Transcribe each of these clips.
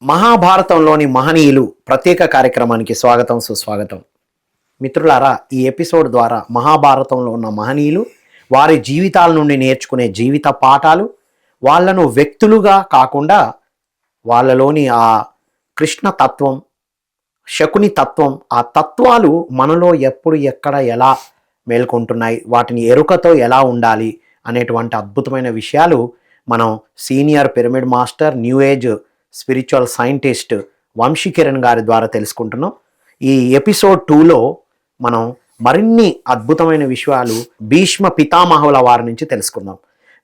మహాభారతంలోని మహనీయులు ప్రత్యేక కార్యక్రమానికి స్వాగతం సుస్వాగతం. మిత్రులారా, ఈ ఎపిసోడ్ ద్వారా మహాభారతంలో ఉన్న మహనీయులు వారి జీవితాల నుండి నేర్చుకునే జీవిత పాఠాలు, వాళ్ళను వ్యక్తులుగా కాకుండా వాళ్ళలోని ఆ కృష్ణ తత్వం, శకుని తత్వం, ఆ తత్వాలు మనలో ఎప్పుడు ఎక్కడ ఎలా మేల్కొంటున్నాయి, వాటిని ఎరుకతో ఎలా ఉండాలి అనేటువంటి అద్భుతమైన విషయాలు మనం senior pyramid master, new age spiritual scientist Vamshikiran గారి ద్వారా తెలుసుకుంటున్నాం. ఈ ఎపిసోడ్ 2లో మనం మరిన్ని అద్భుతమైన విషయాలు భీష్మ పితామహుల వారి నుంచి తెలుసుకుందాం.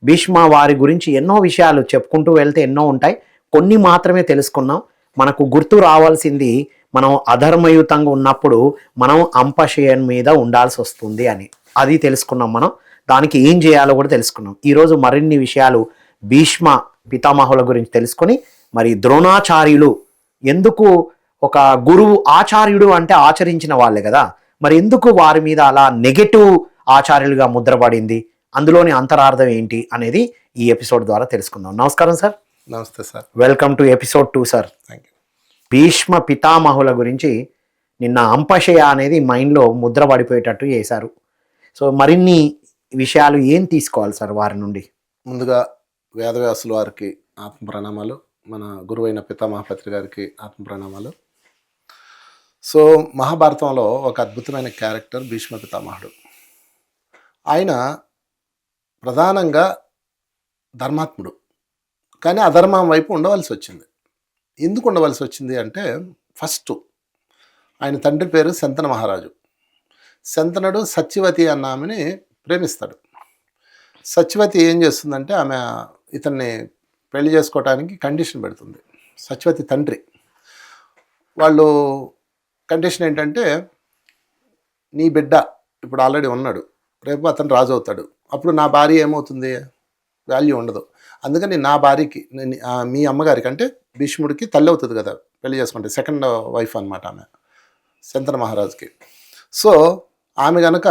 భీష్మ వారి గురించి ఎన్నో విషయాలు చెప్పుకుంటూ వెళ్తే ఎన్నో ఉంటాయి, కొన్ని మాత్రమే తెలుసుకున్నాం. మనకు గుర్తు రావాల్సింది, మనం అధర్మయుతంగా ఉన్నప్పుడు మనం అంపశయన్ మీద ఉండాల్సి వస్తుంది అని, అది తెలుసుకున్నాం. మనం దానికి ఏం చేయాలో కూడా తెలుసుకున్నాం. ఈరోజు మరిన్ని విషయాలు భీష్మ పితామహుల గురించి తెలుసుకొని, మరి ద్రోణాచార్యులు ఎందుకు ఒక గురువు, ఆచార్యుడు అంటే ఆచరించిన వాళ్ళే కదా, మరి ఎందుకు వారి మీద అలా నెగటివ్ ఆచార్యులుగా ముద్రపడింది, అందులోని అంతరార్థం ఏంటి అనేది ఈ ఎపిసోడ్ ద్వారా తెలుసుకుందాం. నమస్కారం సార్. నమస్తే sir. Welcome to episode 2 sir. Thank you. Bhishma పితామహుల గురించి నిన్న అంపశయ అనేది మైండ్లో ముద్ర పడిపోయేటట్టు చేశారు. సో మరిన్ని విషయాలు ఏం తీసుకోవాలి సార్ వారి నుండి? ముందుగా వేదవ్యాసుల వారికి ఆత్మ ప్రణామాలు, మన గురువైన పితామహపత్రి గారికి ఆత్మ ప్రణామాలు. సో మహాభారతంలో ఒక అద్భుతమైన క్యారెక్టర్ భీష్మ పితామహుడు. ఆయన ప్రధానంగా ధర్మాత్ముడు, కానీ అధర్మం వైపు ఉండవలసి వచ్చింది. ఎందుకు ఉండవలసి వచ్చింది అంటే, ఫస్ట్ ఆయన తండ్రి పేరు శంతన మహారాజు. శంతనుడు సత్యవతి అన్న ఆమెని ప్రేమిస్తాడు. సత్యవతి ఏం చేస్తుందంటే, ఆమె ఇతన్ని పెళ్లి చేసుకోవడానికి కండిషన్ పెడుతుంది. సత్యవతి తండ్రి వాళ్ళు కండిషన్ ఏంటంటే, నీ బిడ్డ ఇప్పుడు ఆల్రెడీ ఉన్నాడు, రేపు అతను రాజు అవుతాడు, అప్పుడు నా భార్య ఏమవుతుంది, వాల్యూ ఉండదు. అందుకని నా భార్యకి, మీ అమ్మగారికి అంటే భీష్ముడికి తల్లి అవుతుంది కదా పెళ్లి చేసుకుంటే, సెకండ్ వైఫ్ అనమాట ఆమె శంతన మహారాజుకి. సో ఆమె కనుక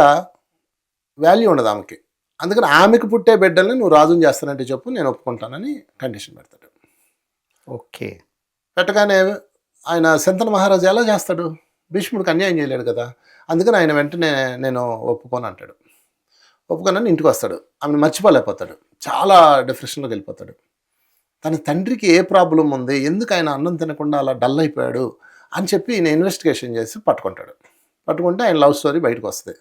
వాల్యూ ఉండదు ఆమెకి, అందుకని ఆమెకు పుట్టే బిడ్డల్ని నువ్వు రాజుని చేస్తానంటే చెప్పు, నేను ఒప్పుకుంటానని కండిషన్ పెడతాడు. ఓకే. పెట్టగానే ఆయన శంతన మహారాజు ఎలా చేస్తాడు, భీష్ముడికి అన్యాయం చేయలేడు కదా, అందుకని ఆయన వెంటనే నేను ఒప్పుకోను అంటాడు. ఒప్పుకోనని ఇంటికి వస్తాడు. ఆమెను మర్చిపోలేకపోతాడు, చాలా డిప్రెషన్లోకి వెళ్ళిపోతాడు. తన తండ్రికి ఏ ప్రాబ్లం ఉంది, ఎందుకు ఆయన అన్నం తినకుండా అలా డల్ అయిపోయాడు అని చెప్పి ఈయన ఇన్వెస్టిగేషన్ చేసి పట్టుకుంటాడు. పట్టుకుంటే ఆయన లవ్ స్టోరీ బయటకు వస్తుంది.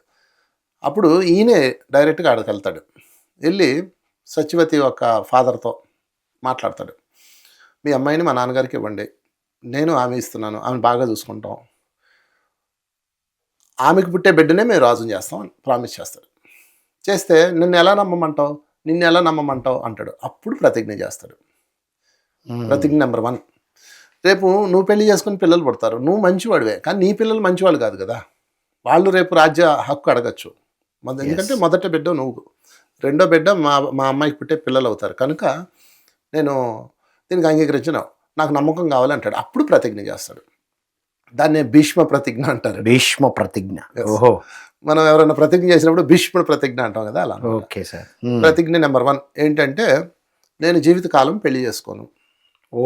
అప్పుడు ఈయనే డైరెక్ట్గా ఆడికి వెళ్తాడు. వెళ్ళి సత్యవతి ఒక ఫాదర్తో మాట్లాడతాడు. మీ అమ్మాయిని మా నాన్నగారికి ఇవ్వండి, నేను ఆమె ఇస్తున్నాను, ఆమె బాగా చూసుకుంటాం, ఆమెకు పుట్టే బిడ్డనే మేము రాజుని చేస్తాం అని ప్రామిస్ చేస్తాడు. చేస్తే నిన్ను ఎలా నమ్మమంటావు అంటాడు. అప్పుడు ప్రతిజ్ఞ చేస్తాడు. ప్రతిజ్ఞ నెంబర్ 1, రేపు నువ్వు పెళ్లి చేసుకుని పిల్లలు పుడతారు, నువ్వు మంచివాడివే, కానీ నీ పిల్లలు మంచివాళ్ళు కాదు కదా, వాళ్ళు రేపు రాజ్య హక్కు అడగచ్చు. ఎందుకంటే మొదట బిడ్డ నువ్వు, రెండో బిడ్డ మా అమ్మాయికి పుట్టే పిల్లలు అవుతారు, కనుక నేను దీనికి అంగీకరించను, నాకు నమ్మకం కావాలంటాడు. అప్పుడు ప్రతిజ్ఞ చేస్తాడు. దాన్నే భీష్మ ప్రతిజ్ఞ అంటారు. భీష్మ ప్రతిజ్ఞ. ఓహో. మనం ఎవరైనా ప్రతిజ్ఞ చేసినప్పుడు భీష్ముడు ప్రతిజ్ఞ అంటాం కదా, అలా. Okay sir. ప్రతిజ్ఞ నెంబర్ 1 ఏంటంటే, నేను జీవితకాలం పెళ్లి చేసుకోను. ఓ,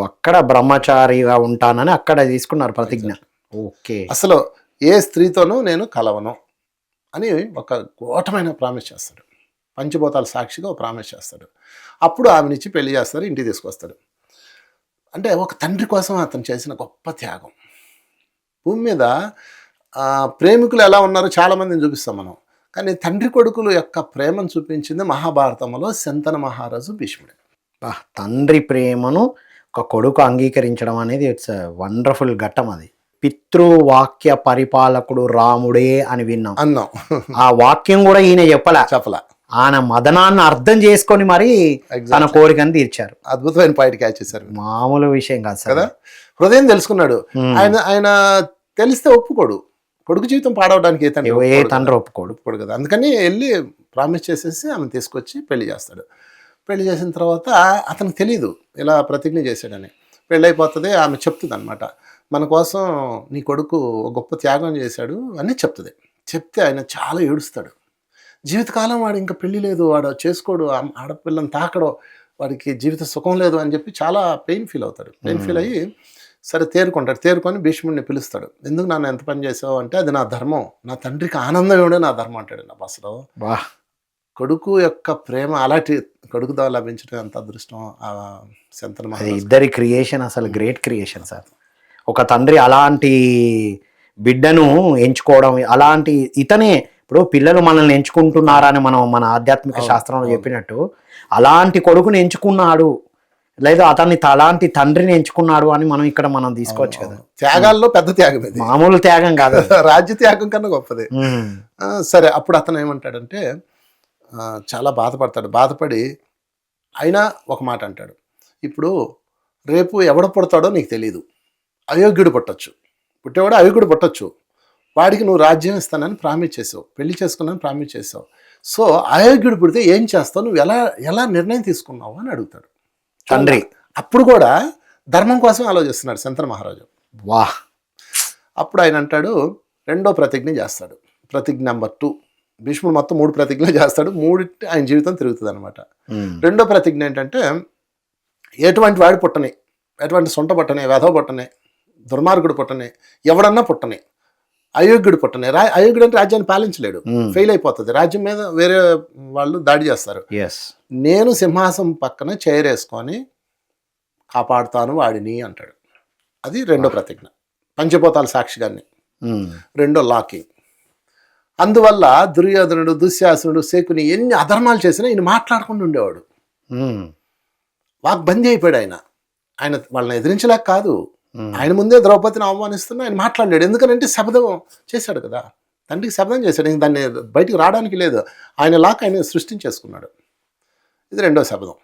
అక్కడ బ్రహ్మచారిగా ఉంటానని అక్కడ తీసుకున్నారు ప్రతిజ్ఞ. ఓకే. అసలు ఏ స్త్రీతోనూ నేను కలవను అని ఒక ఘోరమైన ప్రామిస్ చేస్తాడు. పంచభూతాల సాక్షిగా ఒక ప్రామిస్ చేస్తాడు. అప్పుడు ఆమెనిచ్చి పెళ్లి చేస్తారు, ఇంటికి తీసుకొస్తాడు. అంటే ఒక తండ్రి కోసం అతను చేసిన గొప్ప త్యాగం. భూమి మీద ప్రేమికులు ఎలా ఉన్నారో చాలామందిని చూపిస్తాం మనం, కానీ తండ్రి కొడుకుల యొక్క ప్రేమను చూపించింది మహాభారతంలో శంతన మహారాజు భీష్ముడే. తండ్రి ప్రేమను ఒక కొడుకు అంగీకరించడం అనేది ఇట్స్ వండర్ఫుల్ ఘట్టం. అది పితృవాక్య పరిపాలకుడు రాముడే అని అన్నాం. ఆ వాక్యం కూడా ఈయన చెప్పలా, ఆయన మదనాన్ని అర్థం చేసుకొని మరి తన కోరికను తీర్చారు. అద్భుతమైన పాయింట్ క్యాచ్ చేశారు. మామూలు విషయం కాదు సార్ కదా. హృదయం తెలుసుకున్నాడు. ఆయన తెలిస్తే ఒప్పుకోడు, కొడుకు జీవితం పాడవడానికి ఏ తండ్రి ఒప్పుకోడు కదా. అందుకని వెళ్ళి ప్రామిస్ చేసేసి ఆమెను తీసుకొచ్చి పెళ్లి చేస్తాడు. పెళ్లి చేసిన తర్వాత అతనికి తెలీదు ఇలా ప్రతిజ్ఞ చేశాడని. పెళ్ళి అయిపోతుంది, ఆమె చెప్తుంది అనమాట, మన కోసం నీ కొడుకు గొప్ప త్యాగం చేశాడు అని చెప్తుంది. చెప్తే ఆయన చాలా ఏడుస్తాడు. జీవితకాలం వాడు ఇంకా పెళ్ళి లేదు, వాడు చేసుకోడు, ఆడపిల్లని తాకడో, వాడికి జీవిత సుఖం లేదు అని చెప్పి చాలా పెయిన్ ఫీల్ అవుతాడు. పెయిన్ ఫీల్ అయ్యి సరే తేరుకుంటాడు. తేరుకొని భీష్ముడిని పిలుస్తాడు. ఎందుకు నన్ను ఎంత పని చేసావు అంటే, అది నా ధర్మం, నా తండ్రికి ఆనందం ఇవ్వడే నా ధర్మం అంటాడు. నా అసలు వా కొడుకు యొక్క ప్రేమ అలాంటి కొడుకు ద్వారా లభించడం ఎంత అదృష్టం. ఆ శంతను అది మహారాజు ఇద్దరి క్రియేషన్ అసలు గ్రేట్ క్రియేషన్ సార్. ఒక తండ్రి అలాంటి బిడ్డను ఎంచుకోవడం, అలాంటి ఇతనే ఇప్పుడు పిల్లలు మనల్ని ఎంచుకుంటున్నారని మనం మన ఆధ్యాత్మిక శాస్త్రంలో చెప్పినట్టు అలాంటి కొడుకుని ఎంచుకున్నాడు, లేదా అతన్ని అలాంటి తండ్రిని ఎంచుకున్నాడు అని మనం తీసుకోవచ్చు కదా. త్యాగాల్లో పెద్ద త్యాగం ఇది, మామూలు త్యాగం కాదు. రాజ్య త్యాగం కన్నా గొప్పది. సరే అప్పుడు అతను ఏమంటాడంటే చాలా బాధపడతాడు. బాధపడి అయినా ఒక మాట అంటాడు, ఇప్పుడు రేపు ఎవడ పుడతాడో నీకు తెలియదు, అయోగ్యుడు పుట్టచ్చు, పుట్టేవాడు అయోగ్యుడు పుట్టచ్చు, వాడికి నువ్వు రాజ్యం ఇస్తానని ప్రామిస్ చేసావు, పెళ్లి చేసుకున్నాను ప్రామిస్ చేసావు, సో అయోగ్యుడు పుడితే ఏం చేస్తావు, నువ్వు ఎలా నిర్ణయం తీసుకున్నావు అని అడుగుతాడు తండ్రి. అప్పుడు కూడా ధర్మం కోసం ఆలోచిస్తున్నాడు శంతన మహారాజు. వా అప్పుడు ఆయన అంటాడు, రెండో ప్రతిజ్ఞ చేస్తాడు. ప్రతిజ్ఞ నెంబర్ 2. భీష్ముడు మొత్తం 3 ప్రతిజ్ఞలు చేస్తాడు. 3 ఆయన జీవితం తిరుగుతుంది అనమాట. రెండో ప్రతిజ్ఞ ఏంటంటే, ఎటువంటి వాడు పుట్టని, ఎటువంటి సొంట పుట్టని, వెధవ పుట్టని, దుర్మార్గుడు పుట్టని, ఎవడన్నా పుట్టని, అయోగ్యుడు పుట్టని. అయోగ్యుడు అంటే రాజ్యాన్ని పాలించలేడు, ఫెయిల్ అయిపోతుంది, రాజ్యం మీద వేరే వాళ్ళు దాడి చేస్తారు. నేను సింహాసం పక్కన చేరేసుకొని కాపాడుతాను వాడిని అంటాడు. అది రెండో ప్రతిజ్ఞ, పంచభూతాల సాక్షిగాన్ని. రెండో లాకింగ్. అందువల్ల దుర్యోధనుడు, దుశ్శాసనుడు, శకుని ఎన్ని అధర్మాలు చేసినా ఈయన మాట్లాడకుండా ఉండేవాడు. వాగ్బందీ అయిపోయాడు ఆయన వాళ్ళని ఎదిరించలేక కాదు, ఆయన ముందే ద్రౌపదిని అవమానిస్తున్నా ఆయన మాట్లాడలేడు. ఎందుకనంటే శబ్దం చేశాడు కదా, తండ్రికి శబ్దం చేశాడు, ఇంక దాన్ని బయటికి రావడానికి లేదు. ఆయన లాక్ ఆయన సృష్టించేసుకున్నాడు. ఇది రెండో శబ్దం.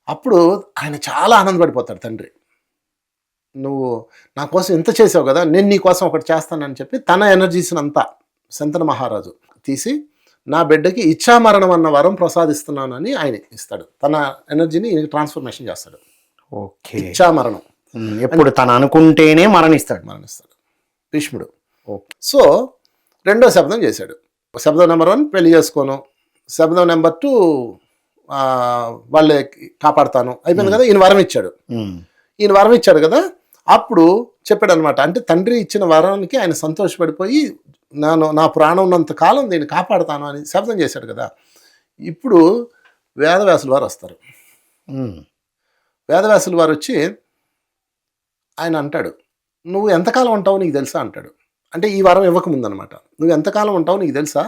అప్పుడు ఆయన చాలా ఆనందపడిపోతాడు తండ్రి. నువ్వు నా కోసం ఇంత చేసావు కదా, నేను నీ కోసం ఒకటి చేస్తానని చెప్పి తన ఎనర్జీస్ని అంతా శంతన మహారాజు తీసి నా బిడ్డకి ఇచ్చామరణం అన్న వరం ప్రసాదిస్తున్నానని ఆయన ఇస్తాడు. తన ఎనర్జీని ట్రాన్స్ఫర్మేషన్ చేస్తాడు. ఓకే, ఇచ్చామరణం ఎప్పుడు తను అనుకుంటేనే మరణిస్తాడు భీష్ముడు. సో రెండో శబ్దం చేశాడు. శబ్దం నెంబర్ 1 పెళ్లి చేసుకోను, శబ్దం నెంబర్ 2 వాళ్ళే కాపాడుతాను, అయిపోయింది కదా. ఈయన వరం ఇచ్చాడు కదా. అప్పుడు చెప్పాడు అనమాట, అంటే తండ్రి ఇచ్చిన వరానికి ఆయన సంతోషపడిపోయి నా ప్రాణం ఉన్నంత కాలం దీన్ని కాపాడుతాను అని శబ్దం చేశాడు కదా. ఇప్పుడు వేదవ్యాసుల వారు వస్తారు. వేదవ్యాసుల వారు వచ్చి ఆయన అంటాడు, నువ్వు ఎంతకాలం ఉంటావు నీకు తెలుసా అంటాడు. అంటే ఈ వరం ఇవ్వకముందు అనమాట. నువ్వు ఎంతకాలం ఉంటావు నీకు తెలుసా,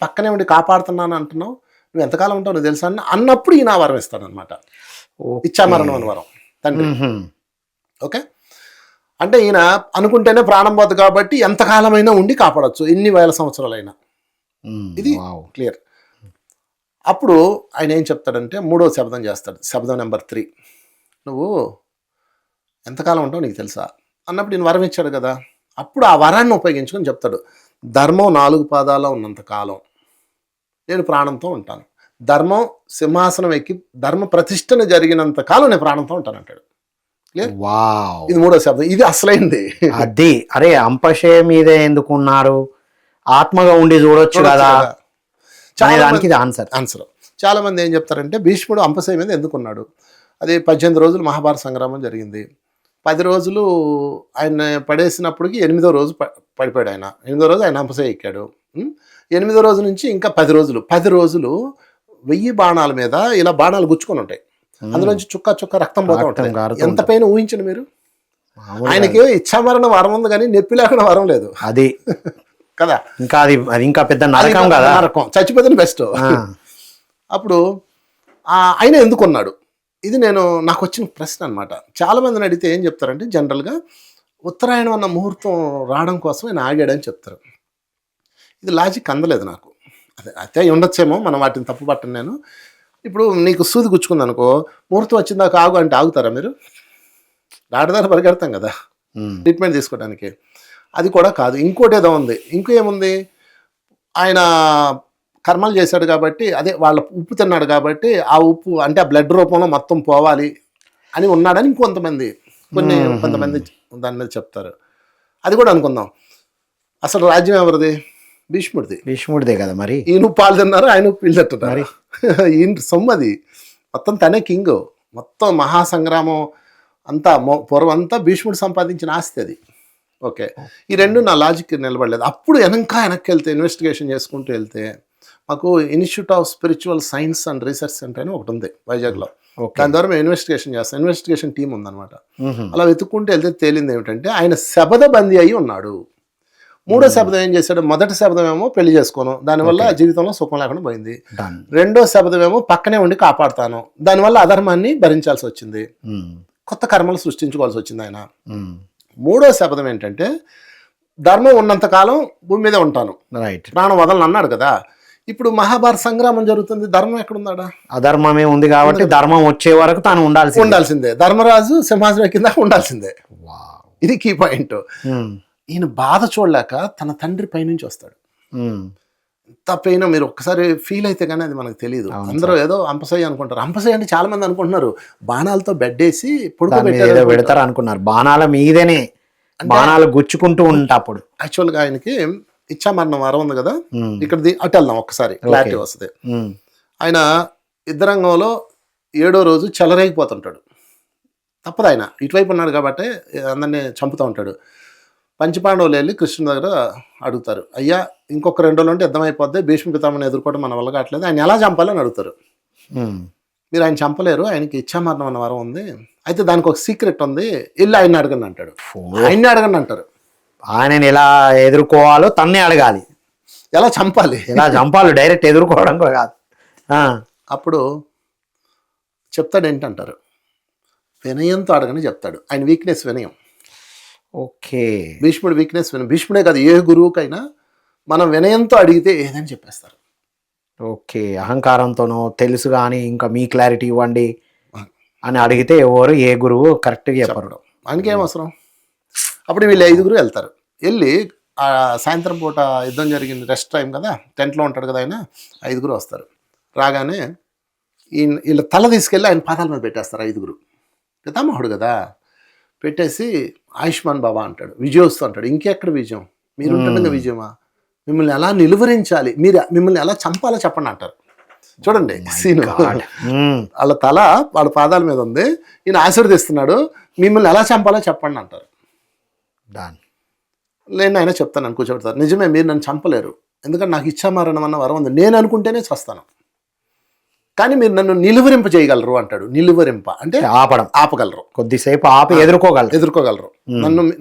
పక్కనే ఉండి కాపాడుతున్నాను అంటున్నావు, నువ్వు ఎంతకాలం ఉంటావు నీకు తెలుసా అన్నప్పుడు ఈయన వరం ఇస్తాడనమాట. ఇచ్చామరణం అని వరం తండ్రి. ఓకే, అంటే ఈయన అనుకుంటేనే ప్రాణం పోదు కాబట్టి ఎంతకాలమైనా ఉండి కాపాడచ్చు, ఎన్ని వేల సంవత్సరాలైనా. ఇది క్లియర్. అప్పుడు ఆయన ఏం చెప్తాడంటే, 3వ శబ్దం చేస్తాడు, శబ్దం నెంబర్ 3. నువ్వు ఎంతకాలం ఉంటావు నీకు తెలుసా అన్నప్పుడు ఈయన వరం ఇచ్చాడు కదా. అప్పుడు ఆ వరాన్ని ఉపయోగించుకొని చెప్తాడు, ధర్మం 4 పాదాల్లో ఉన్నంత కాలం నేను ప్రాణంతో ఉంటాను, ధర్మం సింహాసనం ఎక్కి ధర్మ ప్రతిష్టన జరిగినంత కాలం నేను ప్రాణంతో ఉంటాను అంటాడు. ఇది 3వ శబ్దం. ఇది అసలైంది. అది అరే అంపశయ మీదే ఎందుకున్నారు, ఆత్మగా ఉండి చూడొచ్చు కదా. దానికి ఆన్సర్. చాలా మంది ఏం చెప్తారంటే, భీష్ముడు అంపశయ మీద ఎందుకున్నాడు, అది 18 రోజులు మహాభారత సంగ్రామం జరిగింది. 10 రోజులు ఆయన పడేసినప్పటికి 8వ రోజు పడిపోయాడు ఆయన. 8వ రోజు ఆయన అంపశయ ఎక్కాడు. 8వ రోజు నుంచి ఇంకా 10 రోజులు 1000 బాణాల మీద ఇలా బాణాలు గుచ్చుకొని ఉంటాయి, అందులోంచి చుక్క రక్తం పోతా ఉంటుంది. ఎంత పైన ఊహించండి మీరు. ఆయనకి ఇచ్చామరణ వరం ఉంది కానీ నొప్పి లేకుండా వరం లేదు. అది కదా, ఇంకా అది ఇంకా పెద్ద నరకం కదా, నరకం, చచ్చిపోతే బెస్ట్. అప్పుడు ఆయన ఎందుకున్నాడు, ఇది నాకు వచ్చిన ప్రశ్న అనమాట. చాలా మందిని అడిగితే ఏం చెప్తారంటే, జనరల్గా ఉత్తరాయణం అన్న ముహూర్తం రావడం కోసం ఆయన ఆగాడని చెప్తారు. ఇది లాజిక్ అందలేదు నాకు. అయితే ఉండొచ్చేమో, మనం వాటిని తప్పు పట్టను నేను. ఇప్పుడు నీకు సూది గుచ్చుకుంది అనుకో, ముహూర్తం వచ్చిందాక ఆగు అంటే ఆగుతారా మీరు? దాటిదారి పరిగెడతాం కదా ట్రీట్మెంట్ తీసుకోవడానికి. అది కూడా కాదు, ఇంకోటి ఏదో ఉంది. ఇంకేముంది, ఆయన కర్మలు చేశాడు కాబట్టి, అదే వాళ్ళ ఉప్పు తిన్నాడు కాబట్టి ఆ ఉప్పు అంటే ఆ బ్లడ్ రూపంలో మొత్తం పోవాలి అని ఉన్నాడని కొంతమంది దాని మీద చెప్తారు. అది కూడా అనుకుందాం. అసలు రాజ్యం ఎవరిది? భీష్ముడిదే కదా మరి. ఈయన పాలు తిన్నారు, ఆయన పిల్లట్టున్నారు. ఈయన సొమ్మది, మొత్తం తనే కింగ్. మొత్తం మహాసంగ్రామం అంతా పూర్వం అంతా భీష్ముడు సంపాదించిన ఆస్తి అది. ఓకే, ఈ రెండు నా లాజిక్ నిలబడలేదు. అప్పుడు వెనక్కి వెళ్తే ఇన్వెస్టిగేషన్ చేసుకుంటూ వెళ్తే మాకు institute of spiritual science and research centre అని ఒకటి ఉంది వైజాగ్లో. దాని ద్వారా మేము ఇన్వెస్టిగేషన్ చేస్తాం. ఇన్వెస్టిగేషన్ టీం ఉందన్నమాట. అలా వెతుక్కుంటూ వెళ్తే తేలింది ఏమిటంటే ఆయన శబదబందీ అయి ఉన్నాడు. మూడో శబ్దం ఏం చేశాడు? మొదటి శబ్దం ఏమో పెళ్లి చేసుకోను, దానివల్ల జీవితంలో సుఖం లేకుండా పోయింది. రెండో శబ్దం ఏమో పక్కనే ఉండి కాపాడుతాను, దానివల్ల అధర్మాన్ని భరించాల్సి వచ్చింది, కొత్త కర్మలు సృష్టించుకోవాల్సి వచ్చింది ఆయన. మూడో శబ్దం ఏంటంటే ధర్మం ఉన్నంతకాలం భూమి మీద ఉంటాను, ప్రాణం వదలను అన్నాడు కదా. ఇప్పుడు మహాభారత సంగ్రామం జరుగుతుంది, ధర్మం ఎక్కడున్నాడా? అధర్మమే ఉంది కాబట్టి ధర్మం వచ్చే వరకు తాను ఉండాల్సిందే. ధర్మరాజు సింహాసనం కింద ఉండాల్సిందే. ఇది కీ పాయింట్. ఈయన బాధ చూడలేక తన తండ్రి పైనుంచి వస్తాడు. ఎంత పెయిన్ మీరు ఒక్కసారి ఫీల్ అయితే కానీ అది మనకు తెలియదు. అందరూ ఏదో అంపసయ్య అనుకుంటారు. అంపసయ్య అంటే చాలా మంది అనుకుంటున్నారు బాణాలతో బెడ్ వేసి పెడతారు అనుకున్నారు. బాణాల మీదనే బాణాలు గుచ్చుకుంటూ ఉంటా. అప్పుడు యాక్చువల్గా ఆయనకి ఇచ్చామరణం వరం ఉంది కదా, ఇక్కడ అటు వెళ్దాం ఒక్కసారి క్లారిటీ వస్తుంది. ఆయన యుద్ధరంగంలో 7వ రోజు చెలరేగిపోతుంటాడు. తప్పదు, ఆయన ఇటువైపు ఉన్నాడు కాబట్టి అందరినీ చంపుతూ ఉంటాడు. పంచపాండవులు వెళ్ళి కృష్ణుడి దగ్గర అడుగుతారు, అయ్యా ఇంకొక 2 రోజులు ఉంటే యుద్ధం అయిపోద్ది, భీష్మ పితామహుని ఎదుర్కోవడం మన వల్ల కావట్లేదు, ఆయన ఎలా చంపాలని అడుగుతారు. మీరు ఆయన చంపలేరు, ఆయనకి ఇచ్చామరణం అన్న వరం ఉంది, అయితే దానికి ఒక సీక్రెట్ ఉంది, వెళ్ళి ఆయన్ని అడగండి అంటాడు. ఆయన్ని అడగండి అంటారు. ఆయనని ఎలా ఎదుర్కోవాలో తన్నే అడగాలి, ఎలా చంపాలి డైరెక్ట్ ఎదుర్కోవడం కూడా కాదు. అప్పుడు చెప్తాడు ఏంటంటారు, వినయంతో అడగని చెప్తాడు. ఆయన వీక్నెస్ వినయం. ఓకే, భీష్ముడు వీక్నెస్ వినయం. భీష్ముడే కాదు, ఏ గురువుకైనా మనం వినయంతో అడిగితే ఏదని చెప్పేస్తారు. ఓకే, అహంకారంతోనో తెలుసు కానీ ఇంకా మీ క్లారిటీ ఇవ్వండి అని అడిగితే ఎవరు ఏ గురువు కరెక్ట్గా చెప్పరు. ఆయనకేం అవసరం. అప్పుడు వీళ్ళు 5గురు వెళ్తారు. వెళ్ళి సాయంత్రం పూట యుద్ధం జరిగింది, రెస్ట్ టైం కదా, టెంట్లో ఉంటాడు కదా ఆయన. 5గురు వస్తారు. రాగానే వీళ్ళ తల తీసుకెళ్ళి ఆయన పాదాల మీద పెట్టేస్తారు. 5గురు పితామహుడు కదా, పెట్టేసి ఆయుష్మాన్ బాబా అంటాడు, విజయోస్తు అంటాడు. ఇంకెక్కడ విజయం, మీరు ఉంటుండగా విజయమా, మిమ్మల్ని ఎలా నిలువరించాలి, మిమ్మల్ని ఎలా చంపాలో చెప్పండి అంటారు. చూడండి సీను, వాళ్ళ తల వాళ్ళ పాదాల మీద ఉంది, ఈయన ఆశీర్వదిస్తున్నాడు, మిమ్మల్ని ఎలా చంపాలో చెప్పండి అంటారు. నేను ఆయన చెప్తాను అని కూర్చోబెడతారు. నిజమే, మీరు నన్ను చంపలేరు, ఎందుకంటే నాకు ఇచ్చామరణం అన్న వరం ఉంది, నేను అనుకుంటేనే చస్తాను, కానీ మీరు నన్ను నిలువరింప చేయగలరు అంటాడు. నిలువరింప అంటే ఆపగలరు, కొద్దిసేపు ఆపి ఎదుర్కోగలరు,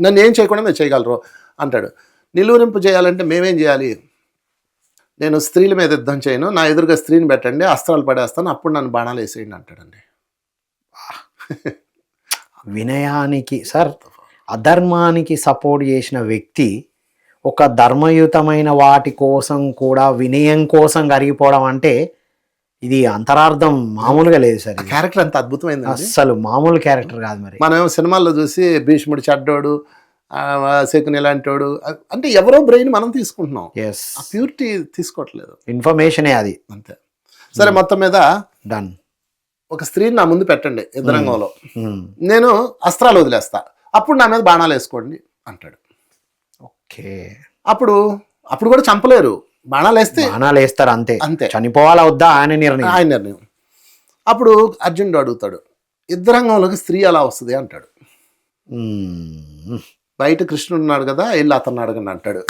నన్ను ఏం చేయకుండా మీరు చేయగలరు అంటాడు. నిలువరింప చేయాలంటే మేమేం చేయాలి, నేను స్త్రీల మీద యుద్ధం చేయను, నా ఎదురుగా స్త్రీని పెట్టండి, అస్త్రాలు పడేస్తాను, అప్పుడు నన్ను బాణాలు వేసేయండి అంటాడండి. వినయానికి సార్, అధర్మానికి సపోర్ట్ చేసిన వ్యక్తి ఒక ధర్మయుతమైన వాటి కోసం కూడా వినయం కోసం కరిగిపోవడం అంటే ఇది అంతరార్థం మామూలుగా లేదు సార్. క్యారెక్టర్ అంత అద్భుతమైంది, అస్సలు మామూలు క్యారెక్టర్ కాదు. మరి మనం సినిమాల్లో చూసి భీష్ముడు చెడ్డోడు, శకుని ఇలాంటోడు అంటే ఎవరో బ్రెయిన్ మనం తీసుకుంటున్నాం, ఆ ప్యూరిటీ తీసుకోవట్లేదు, ఇన్ఫర్మేషనే అది అంతే. సరే, మొత్తం మీద డన్. ఒక స్త్రీని నా ముందు పెట్టండి యుద్ధరంగంలో, నేను అస్త్రాలు వదిలేస్తా, అప్పుడు నా మీద బాణాలు వేసుకోండి అంటాడు. ఓకే, అప్పుడు కూడా చంపలేరు, బాణాలు వేస్తారు అంతే, చనిపోవాలా వద్దా ఆయన నిర్ణయం. అప్పుడు అర్జునుడు అడుగుతాడు, యుద్ధరంగంలోకి స్త్రీ ఎలా వస్తుంది అంటాడు. బయట కృష్ణుడు ఉన్నాడు కదా, వెళ్ళి అతన్ని అడగండి అంటాడు.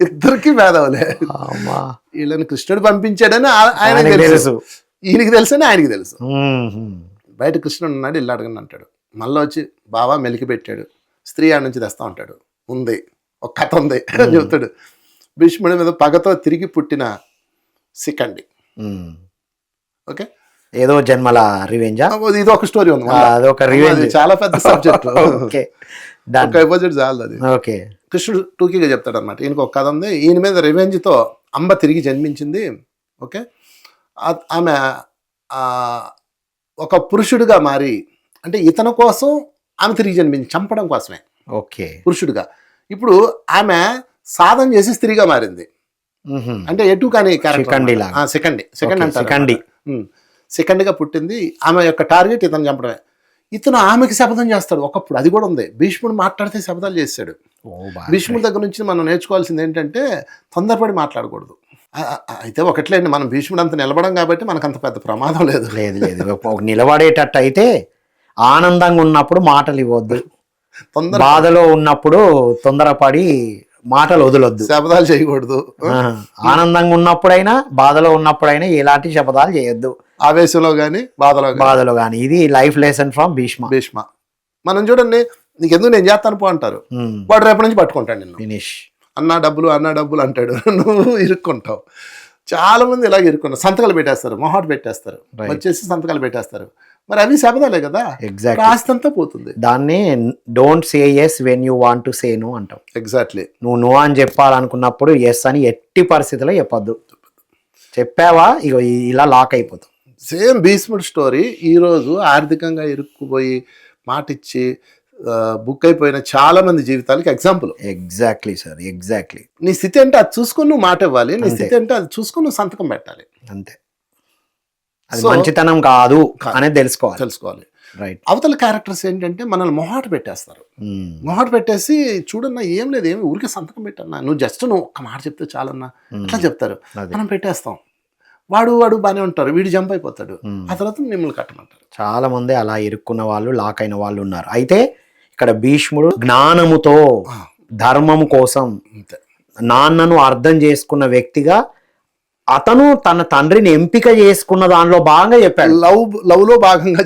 ఇద్దరికి భేదవలే, వీళ్ళని కృష్ణుడు పంపించాడని ఆయనకి తెలుసు, ఈయనకి తెలుసని ఆయనకి తెలుసు. బయట కృష్ణుడు ఉన్నాడు, ఇల్లు అడగండి అంటాడు. మళ్ళీ వచ్చి బాబా మెలికి పెట్టాడు, స్త్రీ ఆడ నుంచి తెస్తా ఉంటాడు, ఉంది ఒక కథ ఉంది అని చెబుతాడు. భీష్ముడి మీద పగతో తిరిగి పుట్టిన శిఖండి. ఓకే, ఏదో జన్మల రివెంజా, ఇది ఒక స్టోరీ ఉంది, అదొక రివెంజ్, చాలా పెద్ద సబ్జెక్ట్. ఒక ఎపిసోడ్ చాలు అది. ఓకే, కృష్ణుడు టూకీగా చెప్తాడు అనమాట. ఈయనకు ఒక కథ ఉంది, ఈయన మీద రివెంజ్తో అంబ తిరిగి జన్మించింది. ఓకే, ఆమె ఒక పురుషుడిగా మారి, అంటే ఇతని కోసం ఆమె తిరిగి జన్మించింది, చంపడం కోసమే. ఓకే, పురుషుడిగా. ఇప్పుడు ఆమె సాధన చేసి స్త్రీగా మారింది, అంటే ఎటు కానీ సెకండ్గా పుట్టింది. ఆమె యొక్క టార్గెట్ ఇతను చంపడమే. ఇతను ఆమెకి శపథం చేస్తాడు ఒకప్పుడు, అది కూడా ఉంది. భీష్ముడు మాట్లాడితే శపథాలు చేస్తాడు. భీష్ముడి దగ్గర నుంచి మనం నేర్చుకోవాల్సింది ఏంటంటే తొందరపడి మాట్లాడకూడదు. అయితే ఒకట్లేండి, మనం భీష్ముడు అంత నిలబడం కాబట్టి మనకు అంత పెద్ద ప్రమాదం లేదు. లేదు లేదు, ఒక నిలబడేటట్టు అయితే ఆనందంగా ఉన్నప్పుడు మాటలు ఇవ్వద్దు, తొందర బాధలో ఉన్నప్పుడు తొందరపడి మాటలు వదలొద్దు, శబ్దాలు చేయకూడదు, ఆనందంగా ఉన్నప్పుడైనా బాధలో ఉన్నప్పుడైనా ఎలాంటి శపథాలు చేయొద్దు, ఆవేశంలో కానీ బాధలో కానీ. ఇది లైఫ్ లెసన్ ఫ్రమ్ భీష్మ. మనం చూడండి, నీకెందుకు నేను చేస్తాను పో అంటారు, వాడు రేపటి నుంచి పట్టుకుంటాడు నిన్ను, ఫినిష్, అన్నా డబ్బులు అంటాడు, నువ్వు ఇరుక్కుంటావు. చాలా మంది ఇలాగ ఇరుక్కున్నారు, సంతకాలు పెట్టేస్తారు, మొహాట్ పెట్టేస్తారు, వచ్చేసి సంతకాలు పెట్టేస్తారు. మరి అవి శబ్దాలే కదా, ఎగ్జాక్ట్లీ, ఆస్తంతా పోతుంది. దాన్ని don't say yes when you want to say no అంటాం. ఎగ్జాక్ట్లీ, నువ్వు నో అని చెప్పాలనుకున్నప్పుడు ఎస్ అని ఎట్టి పరిస్థితిలో చెప్పొద్దు. చెప్పావా ఇగో ఇలా లాక్ అయిపోతాం. సేమ్ భీష్ముడు స్టోరీ ఈరోజు ఆర్థికంగా ఇరుక్కుపోయి మాటిచ్చి బుక్ అయిపోయిన చాలా మంది జీవితాలకి ఎగ్జాంపుల్. Exactly sir, exactly. నీ స్థితి అంటే అది చూసుకొని నువ్వు మాట ఇవ్వాలి, నీ స్థితి అంటే అది చూసుకొని నువ్వు సంతకం పెట్టాలి, అంతే. అది మంచితనం కాదు అనేది తెలుసుకోవాలి. రైట్. అవతల క్యారెక్టర్స్ ఏంటంటే మనల్ని మొహాట పెట్టేస్తారు, మొహాట పెట్టేసి చూడన్నా ఏం లేదు, ఏమి ఊరికే సంతకం పెట్టన్నా, నువ్వు ఒక్క మాట చెప్తే చాలన్నా అట్లా చెప్తారు, మనం పెట్టేస్తాం. వాడు బాగానే ఉంటారు, వీడు జంప్ అయిపోతాడు, ఆ తర్వాత మిమ్మల్ని కట్టమంటారు. చాలా మంది అలా ఇరుక్కున్న వాళ్ళు, లాక్ అయిన వాళ్ళు ఉన్నారు. అయితే ఇక్కడ భీష్ముడు జ్ఞానముతో ధర్మము కోసం నాన్నను అర్థం చేసుకున్న వ్యక్తిగా అతను తన తండ్రిని ఎంపిక చేసుకున్న దానిలో భాగంగా చెప్పాడు. లవ్ లో భాగంగా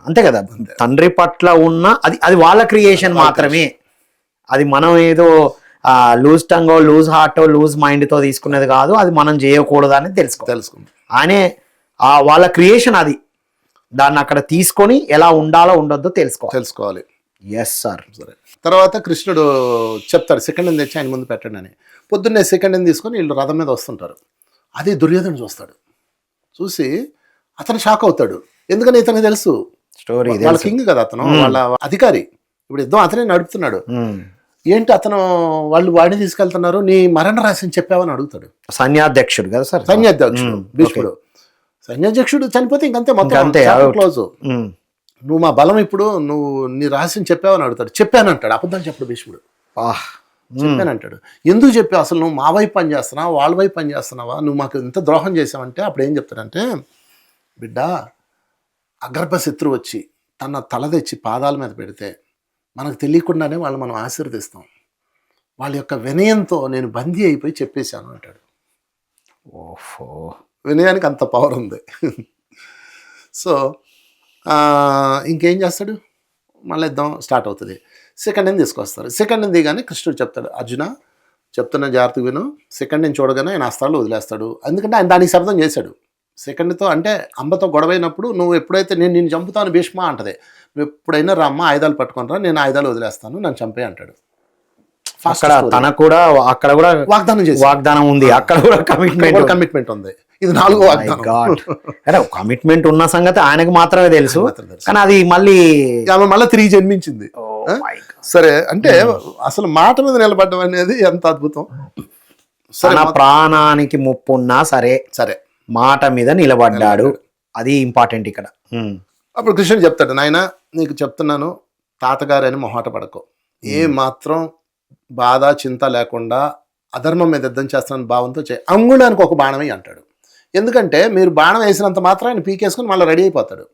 అంతే కదా, తండ్రి పట్ల ఉన్న అది వాళ్ళ క్రియేషన్ మాత్రమే. అది మనం ఏదో లూజ్ టంగో లూజ్ హార్టో లూజ్ మైండ్తో తీసుకునేది కాదు, అది మనం చేయకూడదు అని తెలుసుకుంది. ఆయనే వాళ్ళ క్రియేషన్ అది, దాన్ని అక్కడ తీసుకొని ఎలా ఉండాలో ఉండొద్దో తెలుసుకోవాలి. Yes sir. సరే, తర్వాత కృష్ణుడు చెప్తాడు సెకండ్ హ్యాండ్ తెచ్చి ఆయన ముందు పెట్టండి అని. పొద్దున్నే సెకండ్ హ్యాండ్ తీసుకొని వీళ్ళు రథం మీద వస్తుంటారు. అది దుర్యోధన చూస్తాడు, చూసి అతను షాక్ అవుతాడు. ఎందుకని ఇతనికి తెలుసు స్టోరీ, వాళ్ళ కింగ్ కదా అతను, వాళ్ళ అధికారి, ఇప్పుడు యుద్ధం అతనే నడుపుతున్నాడు. ఏంటి అతను వాడిని తీసుకెళ్తున్నారు, నీ మరణ రహస్యం చెప్పావని అడుగుతాడు. సైన్యాధ్యక్షుడు కదా సార్, సైన్యాధ్యక్షుడు భీష్ముడు. సైన్యాధ్యక్షుడు చనిపోతే ఇంకంతే, మొత్తం క్లోజ్. నువ్వు మా బలం, ఇప్పుడు నువ్వు నీ రహస్యం చెప్పావని అడుగుతాడు. చెప్పానంటాడు, అబద్ధం చెప్పడు భీష్ముడు. చెప్పానంటాడు. ఎందుకు చెప్పావు, అసలు నువ్వు మా వైపు పని చేస్తున్నావా వాళ్ళ వైపు పని చేస్తున్నావా, నువ్వు మాకు ఇంత ద్రోహం చేసావంటే అప్పుడు ఏం చెప్తాడంటే, బిడ్డ అగర్భ శత్రువు వచ్చి తన తల తెచ్చి పాదాల మీద పెడితే మనకు తెలియకుండానే వాళ్ళు మనం ఆశీర్వదిస్తాం, వాళ్ళ యొక్క వినయంతో నేను బందీ అయిపోయి చెప్పేశాను అంటాడు. ఓహో, వినయానికి అంత పవర్ ఉంది. సో ఇంకేం చేస్తాడు, మళ్ళీ యుద్ధం స్టార్ట్ అవుతుంది. సెకండ్ హ్యాండ్ తీసుకొస్తారు. సెకండ్ హ్యాండ్ దిగానే కృష్ణుడు చెప్తాడు, అర్జున చెప్తున్న జాగ్రత్తగా విను, సెకండ్ హ్యాండ్ చూడగానే ఆయన అస్త్రాలు వదిలేస్తాడు. ఎందుకంటే ఆయన దానికి శబ్దం చేశాడు. సెకండ్తో అంటే అంబతో గొడవైనప్పుడు నువ్వు ఎప్పుడైతే నేను నిన్ను చంపుతాను భీష్మ అంటది, నువ్వు ఎప్పుడైనా రమ్మ ఆయుధాలు పట్టుకొని రా, నేను ఆయుధాలు వదిలేస్తాను, నన్ను చంపే అంటాడు. తనకు కూడా అక్కడ కూడా వాగ్దానం ఉంది, అక్కడ కూడా కమిట్మెంట్ ఉంది. ఇది 4వ వాగ్దానం. కమిట్మెంట్ ఉన్న సంగతి ఆయనకు మాత్రమే తెలుసు, కానీ అది మళ్ళీ తిరిగి జన్మించింది. సరే, అంటే అసలు మాట మీద నిలబడడం అనేది ఎంత అద్భుతం. తన ప్రాణానికి ముప్పు ఉన్నా సరే మాట మీద నిలబడ్డాడు, అది ఇంపార్టెంట్ ఇక్కడ. అప్పుడు కృష్ణుడు చెప్తాడు, నాయన నీకు చెప్తున్నాను, తాతగారని మొహాట పడకో, ఏ మాత్రం బాధ చింత లేకుండా అధర్మం మీద యుద్ధం చేస్తున్నాను భావంతో చేయి, అంగుళానికి ఒక బాణమే అంటాడు. ఎందుకంటే మీరు బాణం వేసినంత మాత్రం ఆయన పీకేసుకుని మళ్ళీ రెడీ అయిపోతాడు.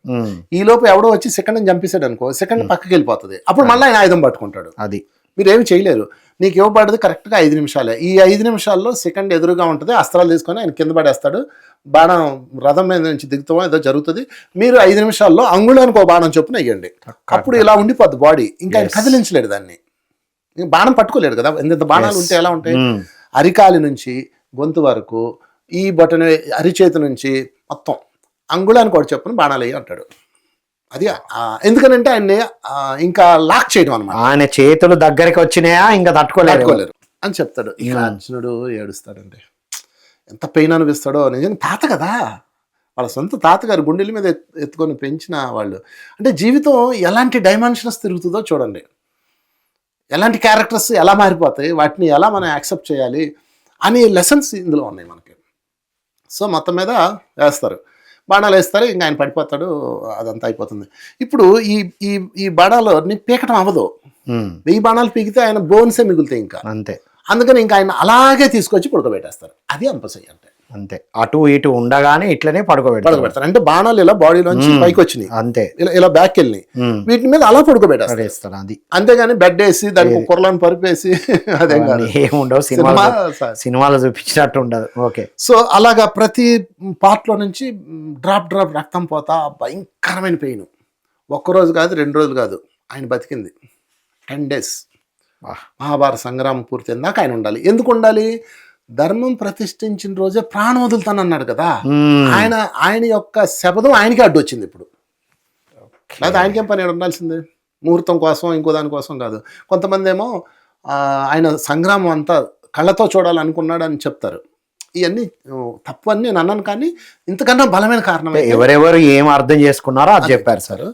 ఈ లోపు ఎవడో వచ్చి సెకండ్ చంపేశాడు అనుకో, సెకండ్ పక్కకి వెళ్ళిపోతుంది, అప్పుడు మళ్ళీ ఆయన ఆయుధం పట్టుకుంటాడు. అది మీరేమి చేయలేరు, నీకు ఇవ్వబడ్డది కరెక్ట్గా 5 నిమిషాలే. ఈ 5 నిమిషాల్లో సెకండ్ ఎదురుగా ఉంటుంది, అస్త్రాలు తీసుకొని ఆయన కింద పడేస్తాడు, బాణం రథం మీద నుంచి దిగుతామో ఏదో జరుగుతుంది. మీరు 5 నిమిషాల్లో అంగుళానికి ఒక బాణం చొప్పున వేయండి, అప్పుడు ఇలా ఉండిపోద్ది బాడీ, ఇంకా ఆయన కదిలించలేడు దాన్ని, బాణం పట్టుకోలేడు కదా, ఎంత బాణాలు ఉంటే ఎలా ఉంటాయి. అరికాలి నుంచి గొంతు వరకు, ఈ బటన్ అరిచేతి నుంచి మొత్తం అంగుళానికి ఒకటి చెప్పున బాణాలు వేయి అంటాడు. అది ఎందుకనంటే ఆయన్ని ఇంకా లాక్ చేయడం అనమాట, ఆయన చేతులు దగ్గరికి వచ్చినాయా ఇంకా తట్టుకోలేరు అని చెప్తాడు. ఇక అర్జునుడు ఏడుస్తాడంటే ఎంత పెయిన్ అనిపిస్తాడో. నిజంగా తాత కదా, వాళ్ళ సొంత తాతగారు గుండెల మీద ఎత్తుకొని పెంచిన వాళ్ళు. అంటే జీవితం ఎలాంటి డైమెన్షన్స్ తిరుగుతుందో చూడండి, ఎలాంటి క్యారెక్టర్స్ ఎలా మారిపోతాయి, వాటిని ఎలా మనం యాక్సెప్ట్ చేయాలి అనే లెసన్స్ ఇందులో ఉన్నాయి మనకి. సో మొత్తం మీద వేస్తారు, బాణాలు వేస్తారు, ఇంకా ఆయన పడిపోతాడు, అదంతా అయిపోతుంది. ఇప్పుడు ఈ బాణాలు పీకటం అవ్వదు, 1000 బాణాలు పీకితే ఆయన బోన్సే మిగులుతాయి ఇంకా అంతే. అందుకని ఇంకా ఆయన అలాగే తీసుకొచ్చి పడుకోబెట్టేస్తారు. అది అంపశయ్య అంటే. అంతే, అటు ఇటు ఉండగానే ఇట్లనే పడుకోబెడతారు. పడుకోబెడతారు అంటే బాణాలు ఇలా బాడీలోంచి పైకి వచ్చినాయి, అంతే, ఇలా ఇలా బ్యాక్ వెళ్ళినాయి, వీటి మీద అలా పడుకోబెట్టేస్తారు. పడేస్తారు. అది అంతేగాని బెడ్ వేసి దానికి కుర్రలను పరిపేసి అదేం కాదు. ఏముండవు, సినిమాలో చూపించినట్టు ఉండదు. ఓకే. సో అలాగా ప్రతి పార్ట్లో నుంచి డ్రాప్ రక్తం పోతా భయంకరమైన పెయిన్. ఒక్కరోజు కాదు, 2 రోజులు కాదు, ఆయన బతికింది 10 days. మహాభారత సంగ్రామం పూర్తయిన దాకా ఆయన ఉండాలి. ఎందుకు ఉండాలి? ధర్మం ప్రతిష్ఠించిన రోజే ప్రాణం వదులుతానన్నాడు కదా. ఆయన యొక్క శపథం ఆయనకే అడ్డు వచ్చింది ఇప్పుడు. లేదా ఆయనకేం పని ఉండాల్సిందే, ముహూర్తం కోసం ఇంకో దానికోసం కాదు. కొంతమంది ఏమో ఆయన సంగ్రామం అంతా కళ్ళతో చూడాలనుకున్నాడు అని చెప్తారు. ఇవన్నీ తప్పు అని నేను అన్నాను, కానీ ఇంతకన్నా బలమైన కారణం ఎవరెవరు ఏం అర్థం చేసుకున్నారో అది చెప్పారు సార్.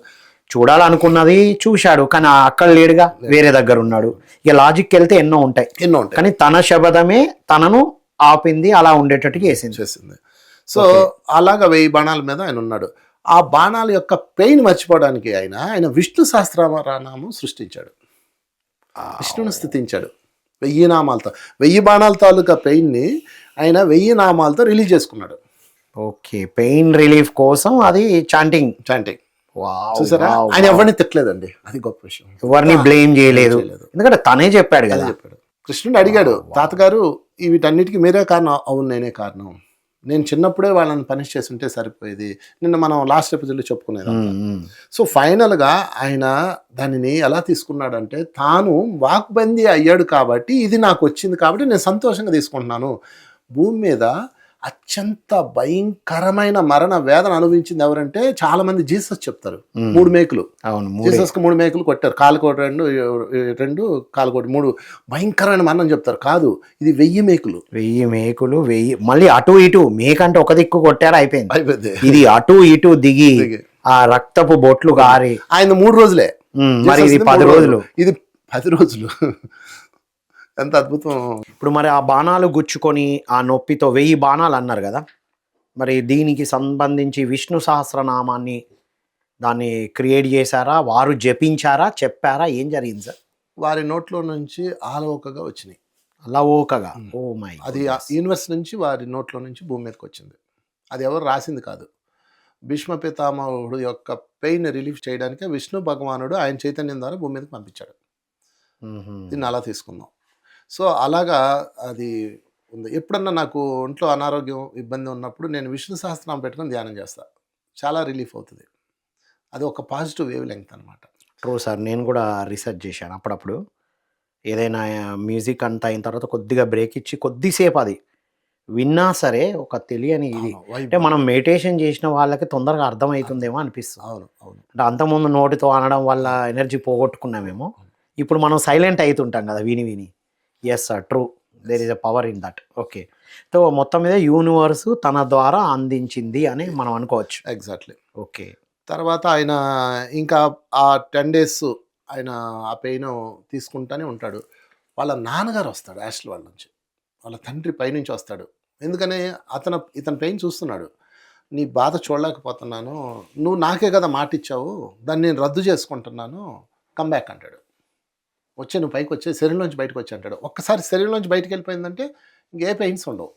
చూడాలనుకున్నది చూశాడు, కానీ అక్కడ లేడుగా, వేరే దగ్గర ఉన్నాడు. ఇక లాజిక్ వెళ్తే ఎన్నో ఉంటాయి, కానీ తన శబదమే తనను ఆపింది, అలా ఉండేటట్టు చేసింది. సో అలాగా 1000 బాణాల మీద ఆయన ఉన్నాడు. ఆ బాణాల యొక్క పెయిన్ మర్చిపోవడానికి ఆయన విష్ణు సహస్రనామం సృష్టించాడు, విష్ణుని స్థుతించాడు 1000 నామాలతో. 1000 బాణాల తాలూకా పెయిన్ని ఆయన 1000 నామాలతో రిలీజ్ చేసుకున్నాడు. ఓకే, పెయిన్ రిలీఫ్ కోసం అది చాంటింగ్. చూసారా, ఆయన ఎవరిని తిట్టలేదండి, అది గొప్ప విషయం. ఎవరిని బ్లేమ్ చేయలేదు, ఎందుకంటే తనే చెప్పాడు కదా. కృష్ణుడు అడిగాడు, తాతగారు వీటన్నిటికీ మీరే కారణం. అవును, నేనే కారణం. నేను చిన్నప్పుడే వాళ్ళని పనిష్ చేసి ఉంటే సరిపోయేది. నిన్న మనం లాస్ట్ ఎపిసోడ్లో చెప్పుకునేది. సో ఫైనల్గా ఆయన దానిని ఎలా తీసుకున్నాడంటే, తాను వాక్బందీ అయ్యాడు కాబట్టి ఇది నాకు వచ్చింది కాబట్టి నేను సంతోషంగా తీసుకుంటున్నాను. భూమి మీద అత్యంత భయంకరమైన మరణ వేదన అనుభవించింది ఎవరంటే, చాలా మంది జీసస్ చెప్తారు. 3 మేకులు, జీసస్కి 3 మేకులు కొట్టారు, కాలుకోటి 2 కాలుకోటి 3, భయంకరమైన మరణం చెప్తారు. కాదు, ఇది 1000 మేకులు. 1000 మేకులు, 1000 మళ్ళీ అటు ఇటు. మేకంటే ఒక దిక్కు కొట్టారు, అయిపోయింది. ఇది అటు ఇటు దిగి ఆ రక్తపు బొట్లు గారి. ఆయన 3 రోజులే, మరి ఇది 10 రోజులు. ఇది 10 రోజులు. ఎంత అద్భుతం. ఇప్పుడు మరి ఆ బాణాలు గుచ్చుకొని ఆ నొప్పితో 1000 బాణాలు అన్నారు కదా, మరి దీనికి సంబంధించి విష్ణు సహస్రనామాన్ని దాన్ని క్రియేట్ చేశారా, వారు జపించారా, చెప్పారా, ఏం జరిగింది సార్? వారి నోట్లో నుంచి ఆలవోకగా వచ్చినాయి. అలవోకగా? ఓ మై, అది యూనివర్స్ నుంచి వారి నోట్లో నుంచి భూమి మీదకి వచ్చింది. అది ఎవరు రాసింది కాదు. భీష్మ పితామహుడు యొక్క పెయిన్ రిలీఫ్ చేయడానికే విష్ణు భగవానుడు ఆయన చైతన్యం ద్వారా భూమి మీదకి పంపించాడు. దీన్ని అలా తీసుకుందాం. సో అలాగా అది ఉంది. ఎప్పుడన్నా నాకు ఒంట్లో అనారోగ్యం ఇబ్బంది ఉన్నప్పుడు నేను విష్ణు సహస్రనామం పెట్టుకొని ధ్యానం చేస్తాను, చాలా రిలీఫ్ అవుతుంది. అది ఒక పాజిటివ్ వేవ్ లెంగ్త్ అనమాట. ట్రూ సార్, నేను కూడా రీసెర్చ్ చేశాను. అప్పుడప్పుడు ఏదైనా మ్యూజిక్ అంతా అయిన తర్వాత కొద్దిగా బ్రేక్ ఇచ్చి కొద్దిసేపు అది విన్నా సరే ఒక తెలియని ఇది, అంటే మనం మెడిటేషన్ చేసిన వాళ్ళకి తొందరగా అర్థమవుతుందేమో అనిపిస్తుంది. అంటే అంతకుముందు నోటితో అనడం వల్ల ఎనర్జీ పోగొట్టుకున్నామేమో, ఇప్పుడు మనం సైలెంట్ అవుతుంటాం కదా విని విని. Yes sir, true, there is a power in that. Okay, so మొత్తం మీద యూనివర్స్ తన ద్వారా అందించింది అని మనం అనుకోవచ్చు. ఎగ్జాక్ట్లీ. ఓకే, తర్వాత ఆయన ఇంకా ఆ 10 days ఆయన ఆ పెయిన్ తీసుకుంటూనే ఉంటాడు. వాళ్ళ నాన్నగారు వస్తాడు యాస్ట్రల్ వాళ్ళ నుంచి, వాళ్ళ తండ్రి పైనుంచి వస్తాడు. ఎందుకని ఇతను పెయిన్ చూస్తున్నాడు. నీ బాధ చూడలేకపోతున్నాను, నువ్వు నాకే కదా మాట ఇచ్చావు, దాన్ని నేను రద్దు చేసుకుంటున్నాను, కమ్ బ్యాక్ అంటాడు. వచ్చే నువ్వు పైకి వచ్చే శరీరంలోంచి బయటకు వచ్చి అంటాడు. ఒక్కసారి శరీరంలోంచి బయటకు వెళ్ళిపోయిందంటే ఇంకే పెయిన్స్ ఉండవు.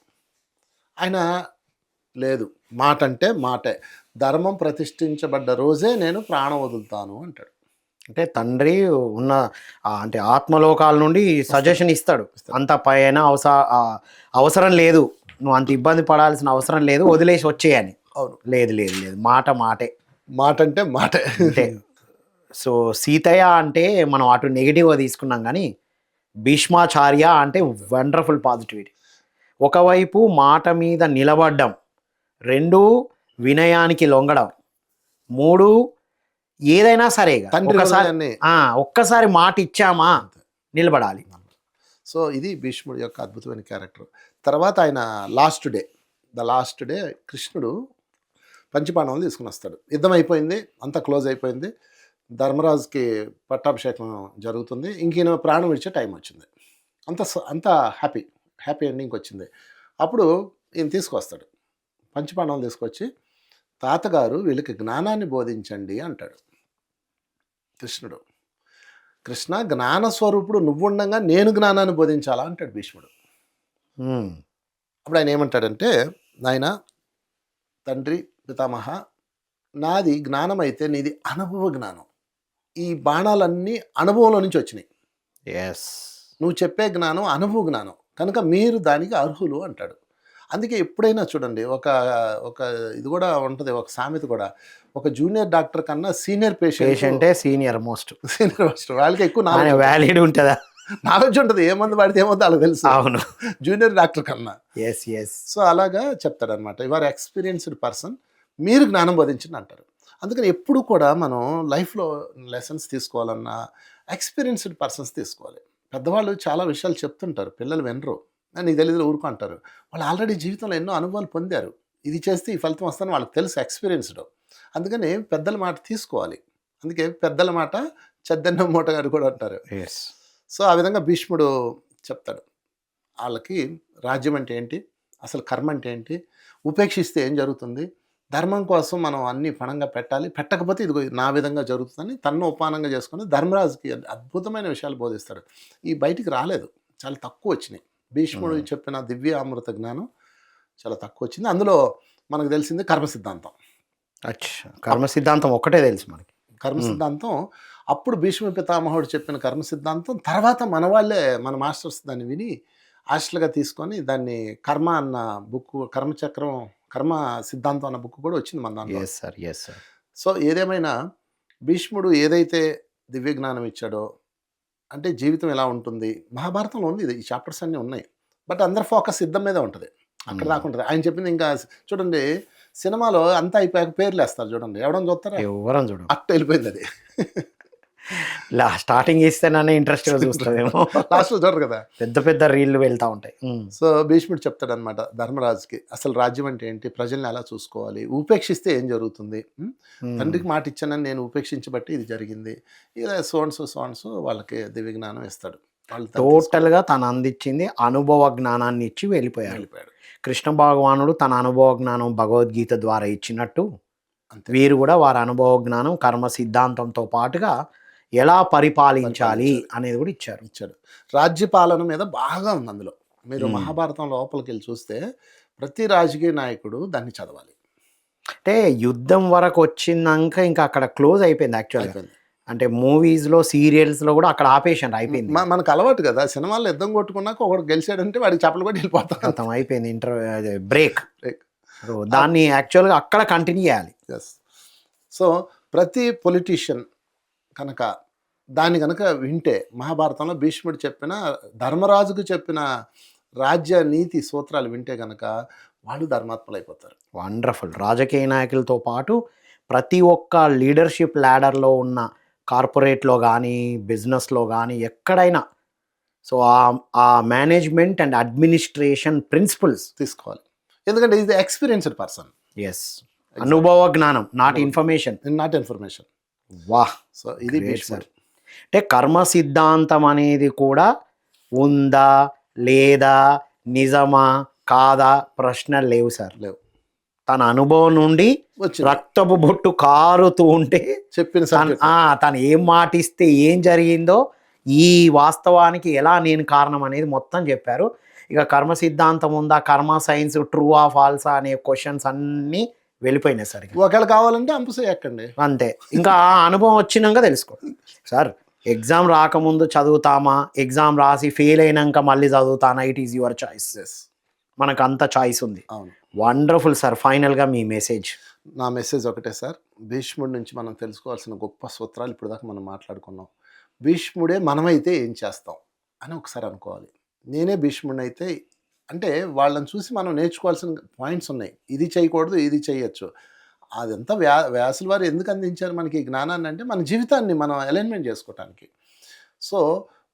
ఆయన లేదు, మాట అంటే మాటే, ధర్మం ప్రతిష్ఠించబడ్డ రోజే నేను ప్రాణం వదులుతాను అంటాడు. అంటే తండ్రి ఉన్న అంటే ఆత్మలోకాల నుండి సజెషన్ ఇస్తాడు, అంత పైన అవసరం లేదు, నువ్వు అంత ఇబ్బంది పడాల్సిన అవసరం లేదు, వదిలేసి వచ్చేయని. అవును, లేదు లేదు లేదు, మాటే, మాట అంటే మాటే. అంటే సో సీతయ్య అంటే మనం అటు నెగిటివ్గా తీసుకున్నాం, కానీ భీష్మాచార్య అంటే వండర్ఫుల్ పాజిటివిటీ. ఒకవైపు మాట మీద నిలబడ్డం, 2 వినయానికి లొంగడం, 3 ఏదైనా సరే ఒక్కసారి మాట ఇచ్చామా నిలబడాలి. సో ఇది భీష్ముడి యొక్క అద్భుతమైన క్యారెక్టర్. తర్వాత ఆయన లాస్ట్ డే కృష్ణుడు పంచపాండవులు తీసుకుని వస్తాడు. యుద్ధం అయిపోయింది, అంతా క్లోజ్ అయిపోయింది, ధర్మరాజుకి పట్టాభిషేకం జరుగుతుంది, ఇంకైనా ప్రాణం విడిచే టైం వచ్చింది. అంత హ్యాపీ ఎండింగ్కి వచ్చింది. అప్పుడు ఈయన తీసుకొస్తాడు, పంచపాండవులు తీసుకొచ్చి, తాతగారు వీళ్ళకి జ్ఞానాన్ని బోధించండి అంటాడు కృష్ణుడు. కృష్ణ జ్ఞానస్వరూపుడు నువ్వుండగా నేను జ్ఞానాన్ని బోధించాలా అంటాడు భీష్ముడు. ఉమ్, అప్పుడు ఆయన ఏమంటాడంటే, నాయన తండ్రి పితామహ, నాది జ్ఞానం అయితే నీది అనుభవ జ్ఞానం. ఈ బాణాలన్నీ అనుభవంలో నుంచి వచ్చినాయి. ఎస్. నువ్వు చెప్పే జ్ఞానం అనుభవ జ్ఞానం కనుక మీరు దానికి అర్హులు అంటాడు. అందుకే ఎప్పుడైనా చూడండి, ఒక ఒక ఇది కూడా ఉంటుంది, ఒక సామెత కూడా, ఒక జూనియర్ డాక్టర్ కన్నా సీనియర్ పేషెంట్ పేషెంటే సీనియర్ మోస్ట్. సీనియర్ మాస్టర్ వాళ్ళకి ఎక్కువ ఆయన వ్యాలిడ్ ఉంటుందా? నాలెడ్జ్ ఉంటుంది. ఏ మందు పడితే ఏమో వాళ్ళకి తెలుసు అవును. జూనియర్ డాక్టర్ కన్నా. Yes yes. సో అలాగా చెప్తాడనమాట. యువర్ ఎక్స్పీరియన్స్డ్ పర్సన్, మీరు జ్ఞానం బోధించండి అంటారు. అందుకని ఎప్పుడు కూడా మనం లైఫ్లో లెసన్స్ తీసుకోవాలన్నా ఎక్స్పీరియన్స్డ్ పర్సన్స్ తీసుకోవాలి. పెద్దవాళ్ళు చాలా విషయాలు చెప్తుంటారు, పిల్లలు వినరు, నీకు తెలియదు ఊరుకో అంటారు. వాళ్ళు ఆల్రెడీ జీవితంలో ఎన్నో అనుభవాలు పొందారు. ఇది చేస్తే ఈ ఫలితం వస్తుందని వాళ్ళకి తెలుసు, ఎక్స్పీరియన్స్డ్. అందుకని పెద్దల మాట తీసుకోవాలి. అందుకే పెద్దల మాట చెద్దన్న మూట గారు కూడా అంటారు. ఎస్. సో ఆ విధంగా భీష్ముడు చెప్తాడు వాళ్ళకి, రాజ్యం అంటే ఏంటి, అసలు కర్మ అంటే ఏంటి, ఉపేక్షిస్తే ఏం జరుగుతుంది, ధర్మం కోసం మనం అన్ని పణంగా పెట్టాలి, పెట్టకపోతే ఇదిగో నా విధంగా జరుగుతుందని తన్ను ఉపానంగా చేసుకుని ధర్మరాజుకి అద్భుతమైన విషయాలు బోధిస్తాడు. ఈ బయటికి రాలేదు, చాలా తక్కువ వచ్చినాయి. భీష్ముడు చెప్పిన దివ్య అమృత జ్ఞానం చాలా తక్కువ వచ్చింది. అందులో మనకు తెలిసింది కర్మ సిద్ధాంతం. అచ్చా, కర్మ సిద్ధాంతం ఒక్కటే తెలుసు మనకి. కర్మ సిద్ధాంతం అప్పుడు భీష్మ పితామహుడు చెప్పిన కర్మ సిద్ధాంతం తర్వాత మన వాళ్ళే, మన మాస్టర్స్ దాన్ని విని హాస్టల్గా తీసుకొని దాన్ని కర్మ అన్న బుక్, కర్మచక్రం, కర్మ సిద్ధాంతం అన్న బుక్ కూడా వచ్చింది మన దాంట్లో. Yes sir, yes sir. So ఏదేమైనా భీష్ముడు ఏదైతే దివ్య జ్ఞానం ఇచ్చాడో, అంటే జీవితం ఎలా ఉంటుంది, మహాభారతంలో ఉంది, ఈ చాప్టర్స్ అన్నీ ఉన్నాయి. బట్ అందరి ఫోకస్ యుద్ధం మీదే ఉంటుంది, అక్కడ దాకా ఉంటుంది. ఆయన చెప్పింది ఇంకా చూడండి, సినిమాలో అంతా అయిపోయాక పేర్లు వేస్తారు చూడండి, ఎవడని చూస్తారా, ఎవరని చూడు, అట్ట వెళ్ళిపోయింది అది. స్టార్టింగ్ ఇస్తేనే ఇంట్రెస్ట్గా చూస్తామేమో. లాస్ట్లో చూడరు కదా, పెద్ద పెద్ద రీళ్లు వెళ్తూ ఉంటాయి. సో భీష్ముడు చెప్తాడనమాట ధర్మరాజుకి, అసలు రాజ్యం అంటే ఏంటి, ప్రజల్ని ఎలా చూసుకోవాలి, ఉపేక్షిస్తే ఏం జరుగుతుంది, తండ్రికి మాట ఇచ్చానని నేను ఉపేక్షించబట్టి ఇది జరిగింది, ఇలా సోన్స్ వాళ్ళకి దివ్య జ్ఞానం ఇస్తాడు. టోటల్గా తను అందించింది అనుభవ జ్ఞానాన్ని ఇచ్చి వెళ్ళిపోయాడు. కృష్ణ భగవానుడు తన అనుభవ జ్ఞానం భగవద్గీత ద్వారా ఇచ్చినట్టు వీరు కూడా వారి అనుభవ జ్ఞానం కర్మ సిద్ధాంతంతో పాటుగా ఎలా పరిపాలించాలి అనేది కూడా ఇచ్చాడు. రాజ్యపాలన మీద బాగా ఉంది అందులో. మీరు మహాభారతం లోపలికి వెళ్ళి చూస్తే ప్రతి రాజకీయ నాయకుడు దాన్ని చదవాలి. అంటే యుద్ధం వరకు వచ్చినాక ఇంకా అక్కడ క్లోజ్ అయిపోయింది యాక్చువల్గా. అంటే మూవీస్లో, సీరియల్స్లో కూడా అక్కడ ఆపేషన్ అయిపోయింది. మనకు అలవాటు కదా, సినిమాల్లో యుద్ధం కొట్టుకున్నాక ఒకటి గెలిచాడంటే వాడికి చెప్పలు కూడా వెళ్ళిపోతాం, అయిపోయింది బ్రేక్. దాన్ని యాక్చువల్గా అక్కడ కంటిన్యూ చేయాలి. ఎస్. సో ప్రతి పొలిటీషియన్ కనుక దాన్ని కనుక వింటే, మహాభారతంలో భీష్ముడు చెప్పిన, ధర్మరాజుకు చెప్పిన రాజ్య నీతి సూత్రాలు వింటే కనుక వాళ్ళు ధర్మాత్మలు అయిపోతారు. వండర్ఫుల్. రాజకీయ నాయకులతో పాటు ప్రతి ఒక్క లీడర్షిప్ ల్యాడర్లో ఉన్న కార్పొరేట్లో కానీ, బిజినెస్లో కానీ, ఎక్కడైనా సో ఆ మేనేజ్మెంట్ అండ్ అడ్మినిస్ట్రేషన్ ప్రిన్సిపల్స్ తీసుకోవాలి. ఎందుకంటే ఇది ఎక్స్పీరియన్స్డ్ పర్సన్. ఎస్, అనుభవ జ్ఞానం, నాట్ ఇన్ఫర్మేషన్. వాహ్. సో ఇది భీష్ముడు. అంటే కర్మ సిద్ధాంతం అనేది కూడా ఉందా లేదా, నిజమా కాదా ప్రశ్న లేవు సార్, లేవు. తన అనుభవం నుండి రక్తపు బొట్టు కారుతూ ఉంటే తను ఏం మాటిస్తే ఏం జరిగిందో, ఈ వాస్తవానికి ఎలా నేను కారణం అనేది మొత్తం చెప్పారు. ఇక కర్మ సిద్ధాంతం ఉందా, కర్మ సైన్స్ ట్రూ ఆ ఫాల్సా అనే క్వశ్చన్స్ అన్నీ వెళ్ళిపోయినాయి సార్. ఒకవేళ కావాలంటే అంపుసేయకండి, అంతే. ఇంకా ఆ అనుభవం వచ్చినాక తెలుసుకో సార్. ఎగ్జామ్ రాకముందు చదువుతామా, ఎగ్జామ్ రాసి ఫెయిల్ అయినాక మళ్ళీ చదువుతానా, ఇట్ ఈస్ యువర్ చాయిస్. మనకు అంత చాయిస్ ఉంది. Wonderful sir. ఫైనల్గా మీ మెసేజ్. నా మెసేజ్ ఒకటే సార్, భీష్ముడి నుంచి మనం తెలుసుకోవాల్సిన గొప్ప సూత్రాలు ఇప్పుడు దాకా మనం మాట్లాడుకున్నాం. భీష్ముడే మనమైతే ఏం చేస్తాం అని ఒకసారి అనుకోవాలి. నేనే భీష్ముడిని అయితే, అంటే వాళ్ళని చూసి మనం నేర్చుకోవాల్సిన పాయింట్స్ ఉన్నాయి. ఇది చేయకూడదు, ఇది చేయొచ్చు. అదంతా వ్యాసుల వారు ఎందుకు అందించారు మనకి ఈ జ్ఞానాన్ని అంటే, మన జీవితాన్ని మనం అలైన్మెంట్ చేసుకోవటానికి. సో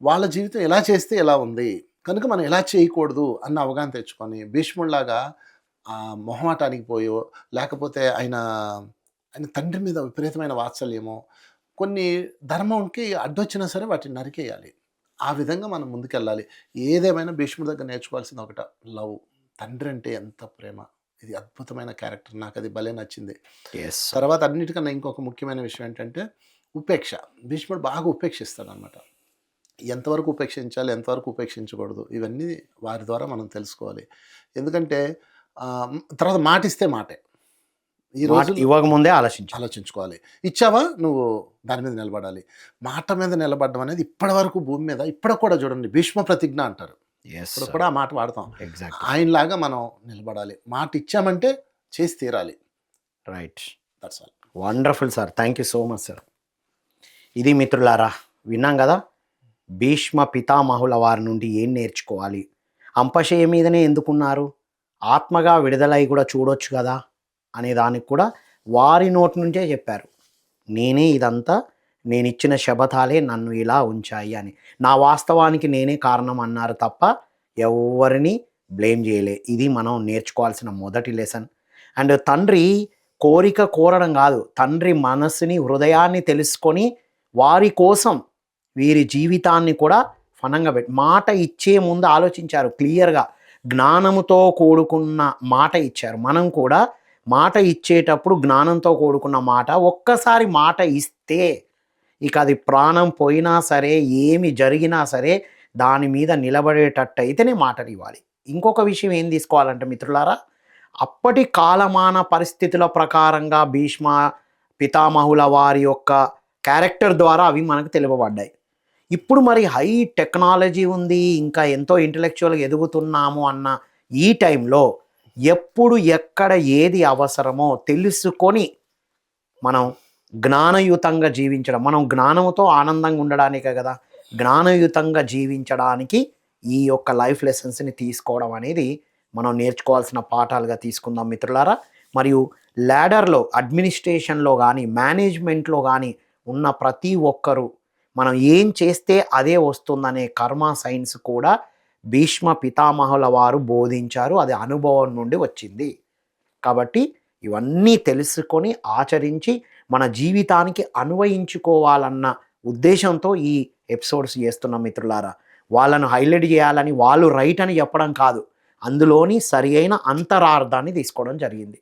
వాళ్ళ జీవితం ఎలా చేస్తే ఎలా ఉంది కనుక మనం ఎలా చేయకూడదు అన్న అవగాహన తెచ్చుకొని, భీష్ముడిలాగా మొహమాటానికి పోయో, లేకపోతే ఆయన తండ్రి మీద విపరీతమైన వాత్సల్యమో, కొన్ని ధర్మంకి అడ్డొచ్చినా సరే వాటిని నరికేయాలి. ఆ విధంగా మనం ముందుకెళ్ళాలి. ఏదేమైనా భీష్ముడి దగ్గర నేర్చుకోవాల్సింది ఒకట, లవ్. తండ్రి అంటే ఎంత ప్రేమ, ఇది అద్భుతమైన క్యారెక్టర్, నాకు అది భలే నచ్చింది. తర్వాత అన్నిటికన్నా ఇంకొక ముఖ్యమైన విషయం ఏంటంటే, ఉపేక్ష. భీష్ముడు బాగా ఉపేక్షిస్తాడనమాట. ఎంతవరకు ఉపేక్షించాలి, ఎంతవరకు ఉపేక్షించకూడదు ఇవన్నీ వారి ద్వారా మనం తెలుసుకోవాలి. ఎందుకంటే తర్వాత మాటిస్తే మాటే. ఈ మాట రోజుల్లో ఇవ్వకముందే ఆలోచించాలి. ఆలోచించుకోవాలి. ఇచ్చావా నువ్వు దాని మీద నిలబడాలి. మాట మీద నిలబడడం అనేది ఇప్పటివరకు భూమి మీద ఇప్పటికి కూడా చూడండి భీష్మ ప్రతిజ్ఞ అంటారు. యెస్ ఇప్పుడు కూడా ఆ మాట వాడతాం. ఎగ్జాక్ట్లీ. ఆయనలాగా మనం నిలబడాలి. మాట ఇచ్చామంటే చేసి తీరాలి. Right. That's all. Wonderful sir. Thank you so much sir. ఇది మిత్రులారా, విన్నాం కదా, భీష్మ పితామహుల వారి నుండి ఏం నేర్చుకోవాలి, అంపశయ మీదనే ఎందుకున్నారు, ఆత్మగా విడుదలై కూడా చూడొచ్చు కదా అనే దానికి కూడా వారి నోటి నుంచే చెప్పారు. నేనే ఇదంతా, నేను ఇచ్చిన శపథాలే నన్ను ఇలా ఉంచాయి అని. నా వాస్తవానికి నేనే కారణం అన్నారు తప్ప ఎవరిని బ్లేమ్ చేయలే. ఇది మనం నేర్చుకోవాల్సిన మొదటి లెసన్. అండ్ తండ్రి కోరిక కోరడం కాదు, తండ్రి మనసుని హృదయాన్ని తెలుసుకొని వారి కోసం వీరి జీవితాన్ని కూడా ఫనంగా పెట్టి మాట ఇచ్చే ముందు ఆలోచించారు క్లియర్గా. జ్ఞానముతో కూడుకున్న మాట ఇచ్చారు. మనం కూడా మాట ఇచ్చేటప్పుడు జ్ఞానంతో కూడుకున్న మాట, ఒక్కసారి మాట ఇస్తే ఇక అది ప్రాణం పోయినా సరే, ఏమి జరిగినా సరే దాని మీద నిలబడేటట్టు అయితేనే మాటలు ఇవ్వాలి. ఇంకొక విషయం ఏం తీసుకోవాలంటే మిత్రులారా, అప్పటి కాలమాన పరిస్థితుల ప్రకారంగా భీష్మ పితామహుల వారి యొక్క క్యారెక్టర్ ద్వారా అవి మనకు తెలుపబడ్డాయి. ఇప్పుడు మరి హై టెక్నాలజీ ఉంది, ఇంకా ఎంతో ఇంటలెక్చువల్గా ఎదుగుతున్నాము అన్న ఈ టైంలో ఎప్పుడు ఎక్కడ ఏది అవసరమో తెలుసుకొని మనం జ్ఞానయుతంగా జీవించడం, మనం జ్ఞానంతో ఆనందంగా ఉండడానికే కదా, జ్ఞానయుతంగా జీవించడానికి ఈ యొక్క లైఫ్ లెసన్స్ని తీసుకోవడం అనేది మనం నేర్చుకోవాల్సిన పాఠాలుగా తీసుకుందాం మిత్రులారా. మరియు ల్యాడర్లో, అడ్మినిస్ట్రేషన్లో కానీ మేనేజ్మెంట్లో కానీ ఉన్న ప్రతి ఒక్కరూ మనం ఏం చేస్తే అదే వస్తుందనే కర్మ సైన్స్ కూడా భీష్మ పితామహుల వారు బోధించారు. అది అనుభవం నుండి వచ్చింది. కాబట్టి ఇవన్నీ తెలుసుకొని ఆచరించి మన జీవితానికి అన్వయించుకోవాలన్న ఉద్దేశంతో ఈ ఎపిసోడ్స్ చేస్తున్నాం మిత్రులారా. వాళ్ళను హైలైట్ చేయాలని, వాళ్ళు రైట్ అని చెప్పడం కాదు, అందులోని సరి అయిన అంతరార్థాన్ని తీసుకోవడం జరిగింది.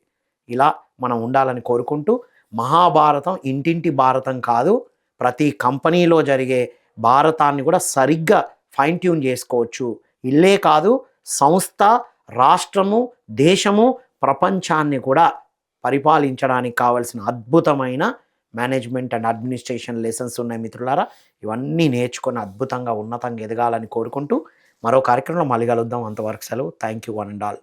ఇలా మనం ఉండాలని కోరుకుంటూ, మహాభారతం ఇంటింటి భారతం కాదు, ప్రతి కంపెనీలో జరిగే భారతాన్ని కూడా సరిగ్గా ఫైన్ ట్యూన్ చేసుకోవచ్చు. ఇల్లే కాదు, సంస్థ, రాష్ట్రము, దేశము, ప్రపంచాన్ని కూడా పరిపాలించడానికి కావలసిన అద్భుతమైన మేనేజ్మెంట్ అండ్ అడ్మినిస్ట్రేషన్ లెసన్స్ ఉన్నాయి మిత్రులారా. ఇవన్నీ నేర్చుకొని అద్భుతంగా ఉన్నతంగా ఎదగాలని కోరుకుంటూ మరో కార్యక్రమంలో మళ్ళీ కలుద్దాం. అంతవరకు సెలవు. Thank you one and all.